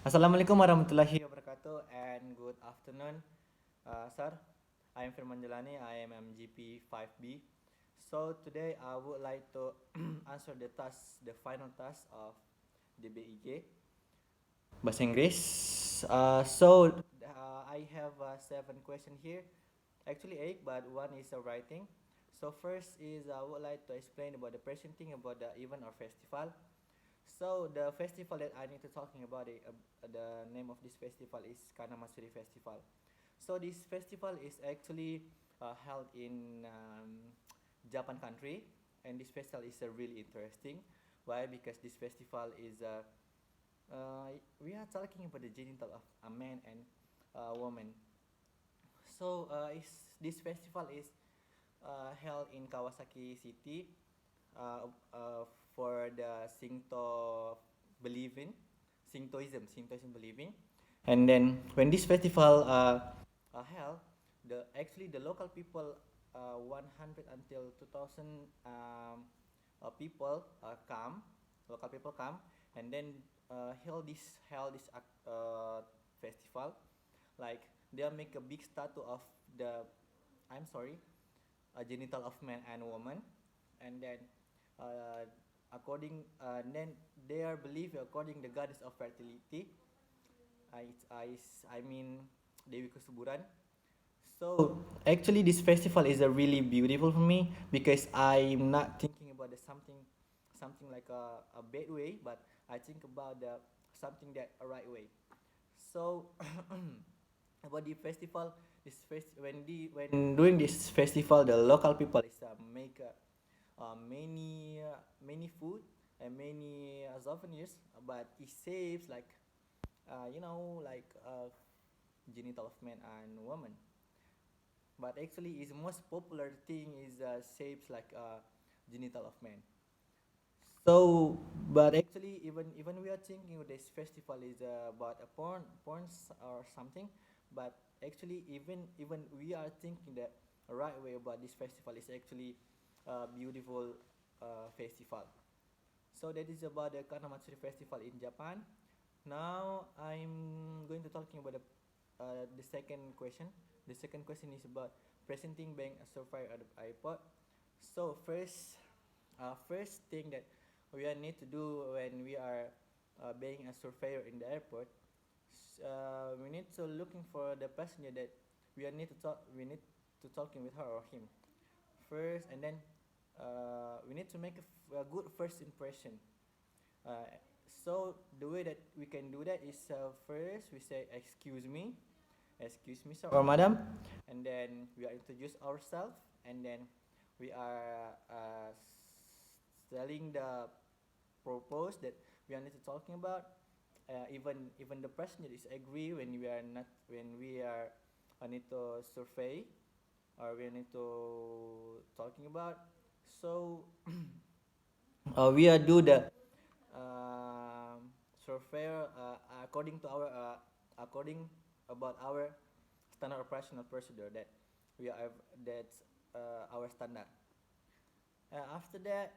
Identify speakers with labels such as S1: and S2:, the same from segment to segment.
S1: Assalamualaikum warahmatullahi wabarakatuh and good afternoon, sir. I am Firman Jalani. I am MGP 5B. So today I would like to answer the final task of the BEG, Bahasa Inggris. I have seven questions here. Actually eight, but one is a writing. So first is I would like to explain about the presenting about the event or festival. So the festival that I need to talking about the name of this festival is Kanamatsuri Festival. So this festival is actually held in Japan country, and this festival is really interesting. Why? Because this festival is we are talking about the genital of a man and a woman. So this festival is held in Kawasaki City uh, uh, for the Shintoism believing. And then when this festival held, the local people 100 until 2000 people come, local people come, and then held this festival, like they'll make a big statue of the, I'm sorry, a genital of man and woman, and then uh, then they are believed according the goddess of fertility. I mean Dewi Kesuburan. So actually, this festival is a really beautiful for me because I'm not thinking about something like a bad way, but I think about the something that a right way. So about the festival, when doing this festival, the local people is make many food and many souvenirs, but it saves like genital of man and woman. But actually, is most popular thing is shapes like genital of man. So, but actually, even we are thinking this festival is about a porns or something, but actually, even we are thinking that right way about this festival is actually a beautiful festival. So that is about the Kanamatsuri festival in Japan. Now I'm going to talking about the second question. The second question is about presenting being a survivor at the airport. So first thing that we need to do when we are being a surveyor in the airport, we need to looking for the passenger that we need to talking with her or him first, and then we need to make a good first impression. uh, so the way that we can do that is first we say excuse me sir or madam, and then we are introduce ourselves, and then we are telling the purpose that we are not talking about. Even the passenger is agree when we are need to survey or we need to talking about. So we are do the surveyor according to our according about our standard operational procedure that we are that's our standard. After that,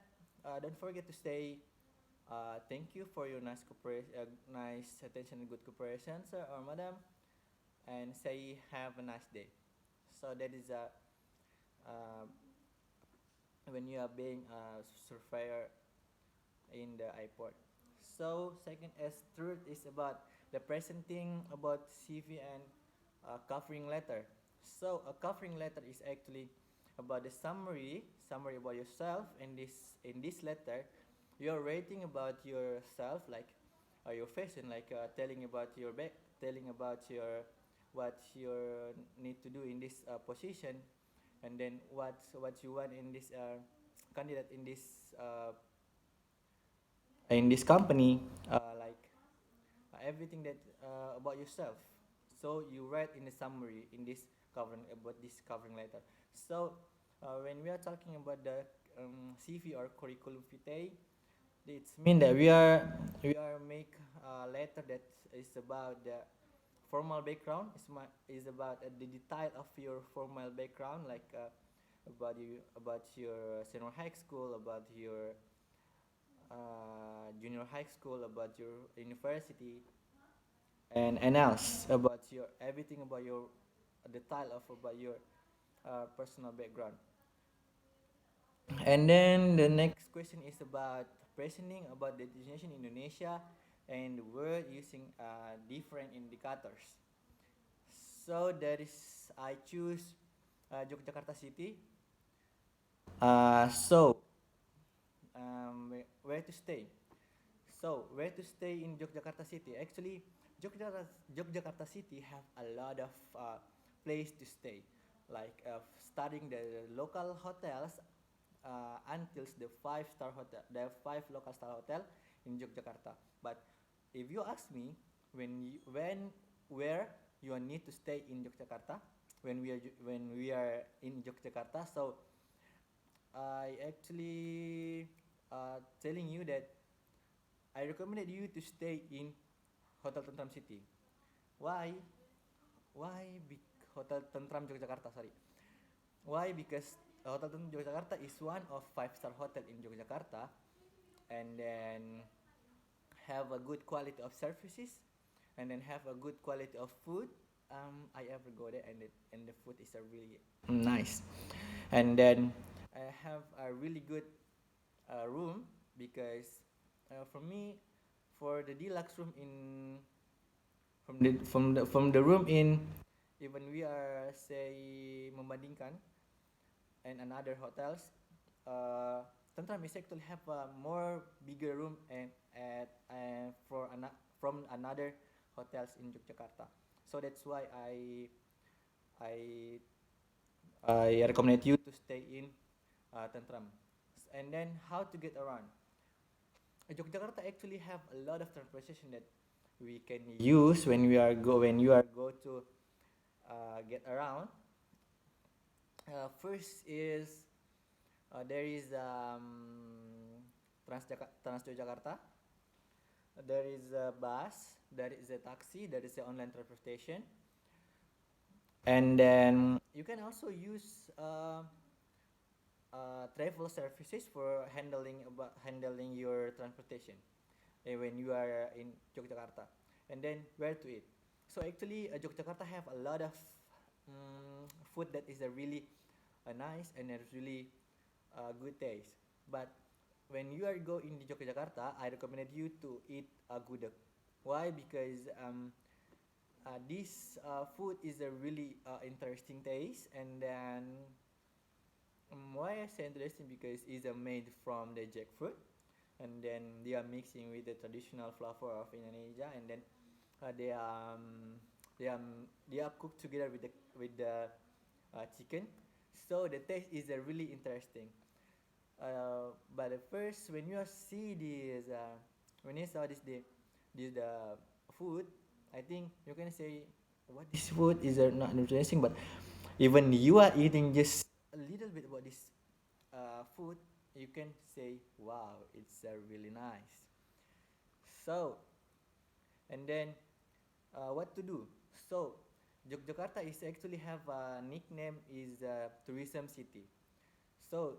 S1: don't forget to say thank you for your nice attention and good cooperation, sir or madam, and say have a nice day. So that is uh, when you are being a surveyor in the airport. So second as third is about the presenting about CV and covering letter. So a covering letter is actually about the summary about yourself. In this letter, you're writing about yourself, like your fashion, like telling about your what you need to do in this position, and then what you want in this candidate in this company, like everything that about yourself. So you write in the summary in this covering about this covering letter. So when we are talking about the CV or curriculum vitae, it's mean that we are make a letter that is about the formal background. Is about the detail of your formal background, like about your senior high school, about your junior high school, about your university, and announce about your everything about your detail of about your personal background. And then the next question is about presenting about the destination Indonesia and the world using different indicators. So that is I choose Yogyakarta City. Where to stay? So where to stay in Yogyakarta City? Actually, Yogyakarta City have a lot of place to stay, like starting the local hotels until the five-star hotel, the five local star hotel in Yogyakarta. But if you ask me, when where you need to stay in Yogyakarta, when we are in Yogyakarta, so I actually telling you that I recommended you to stay in Hotel Tentram City. Why? Why? Hotel Tentram Yogyakarta. Sorry. Why? Because Hotel Tentram Yogyakarta is one of five-star hotel in Yogyakarta, and then have a good quality of services, and then have a good quality of food. I ever go there, and the food is a really nice, and then I have a really good room because for me, for the deluxe room in from the room in, even we are say membandingkan and another hotels, Tentram is actually have a more bigger room and from another hotels in Yogyakarta. So that's why I I recommend you to stay in Tentram. And then how to get around? Yogyakarta actually have a lot of transportation that we can use when you are go to get around. First is there is Transjakarta. There is a bus. There is a taxi. There is a online transportation. And then you can also use travel services for handling your transportation when you are in Yogyakarta. And then where to eat? So actually, Yogyakarta have a lot of food that is a really nice and a really good taste. But when you are go in Yogyakarta, I recommended you to eat a gudeg. Why? Because this food is a really interesting taste, and then why I say interesting because it's made from the jackfruit, and then they are mixing with the traditional flavor of Indonesia, and then they they are they are cooked together with the chicken, so the taste is really interesting. But at first, when you see this, when you saw this the food, I think you can say, what this food is not interesting, but even you are eating just a little bit about this food, you can say, wow, it's really nice. So, and then what to do? So, Yogyakarta is actually have a nickname is tourism city. So,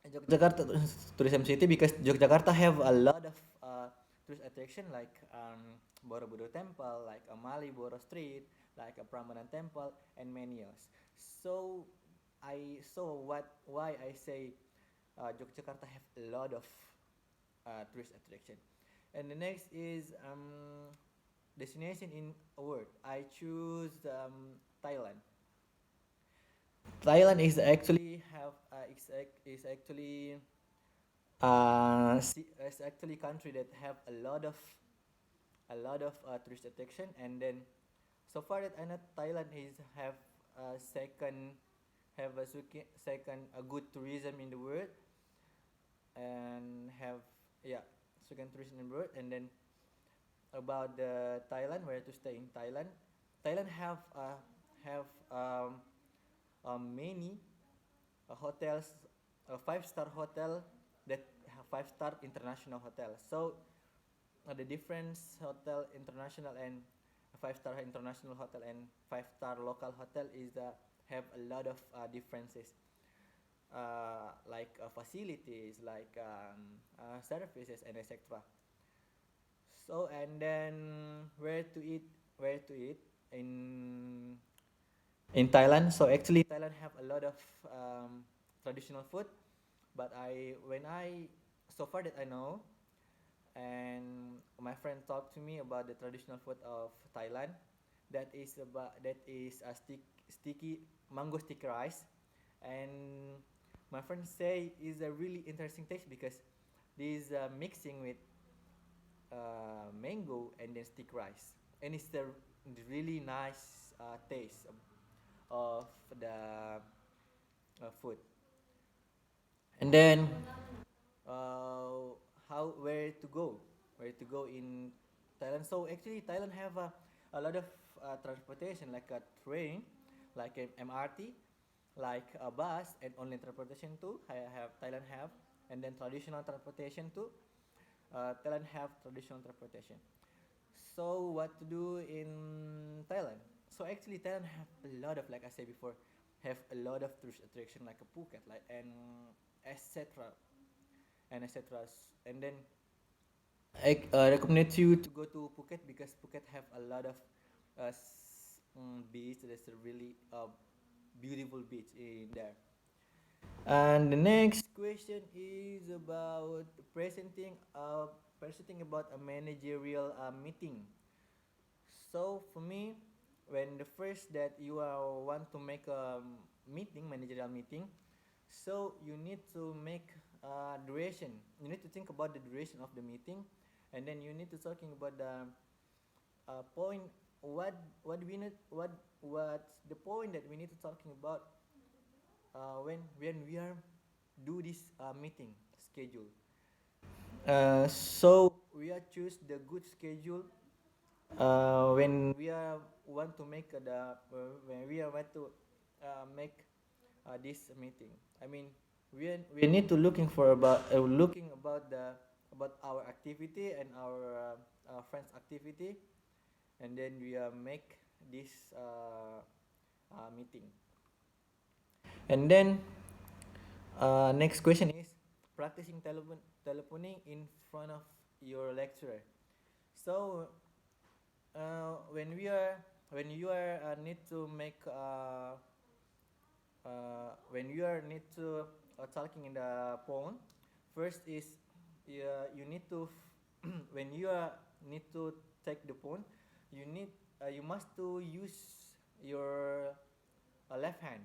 S1: Yogyakarta tourism city because Yogyakarta have a lot of tourist attraction like Borobudur Temple, like Malioboro Street, like a Prambanan Temple, and many else. So what why I say Yogyakarta have a lot of tourist attraction. And the next is destination in a word. I choose Thailand. Thailand is actually is actually country that have a lot of tourist attraction, and then so far that I know Thailand is have a second a good tourism in the world, and have yeah second tourism in the world. And then about the Thailand, where to stay in Thailand. Thailand have many hotels, a five-star hotel that have five-star international hotel. So the difference hotel international and five-star international hotel and five-star local hotel is have a lot of differences, like facilities, like services, and etc. So and then where where to eat in Thailand. So actually, Thailand have a lot of traditional food, but so far that I know, and my friend talked to me about the traditional food of Thailand. That is a sticky mango sticky rice, and my friend say is a really interesting taste because this mixing with mango and then stick rice, and it's the really nice taste of the food. And then uh, how where to go in Thailand. So actually Thailand have a lot of transportation like a train, like an MRT, like a bus, and only transportation too. Thailand have, and then traditional transportation too. Thailand have traditional transportation. So what to do in Thailand? So actually Thailand have a lot of, like I said before, have a lot of tourist attraction like a Phuket, like and etc. and etc. And then I recommend you to go to Phuket because Phuket have a lot of beach. There's a really beautiful beach in there. And the next question is about presenting about a managerial meeting. So for me, when the first that you want to make a managerial meeting, so you need to make duration. You need to think about the duration of the meeting, and then you need to talking about the point. What we need what's the point that we need to talking about when we are do this meeting schedule. So we are choose the good schedule when we are want to make when we are want to make this meeting. I mean, we need to looking about the about our activity and our friends activity, and then we make this meeting. And then next question is practicing telephoning in front of your lecturer. So when you are need to make when you are need to talking in the phone, first is you need to when you are need to take the phone, you must to use your left hand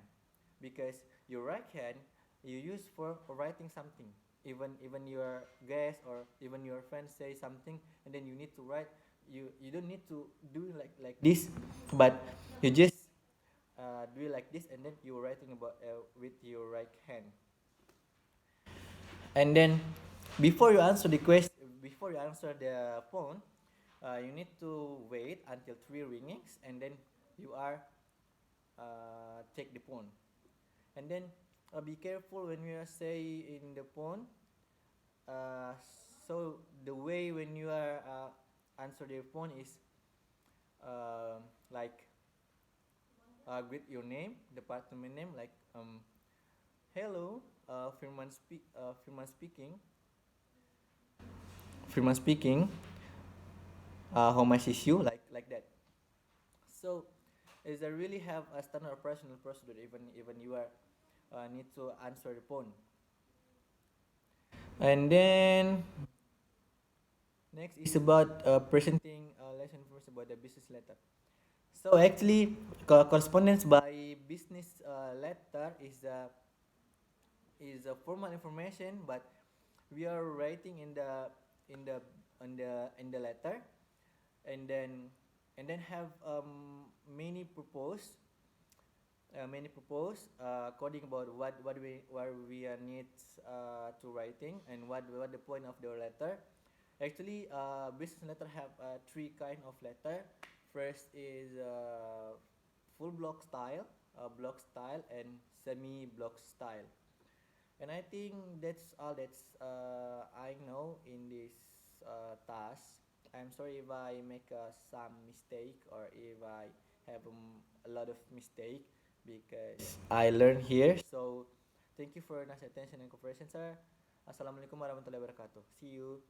S1: because your right hand you use for writing something. Even your guest or even your friend say something, and then you need to write. You don't need to do like this, but you just do it like this, and then you're writing about with your right hand. And then before you answer the phone, you need to wait until three ringings, and then you are take the phone. And then be careful when you are say in the phone. Uh, so the way when you are answer the phone is like greet your name, department name, like hello, Firman speaking. How much is you? Like that. So, is I really have a standard operational procedure even you are need to answer the phone. And then next is about presenting lesson first about the business letter. So actually, correspondence by business letter is a formal information, but we are writing in the in the letter, and then have many propose coding about what we need to writing, and what the point of the letter. Actually, business letter have three kind of letter. First is full block style, and semi block style. And I think that's all that's I know in this task. I'm sorry if I make some mistake or if I have a lot of mistake because I learn here. So thank you for your nice attention and cooperation, sir. Assalamualaikum warahmatullahi wabarakatuh. See you.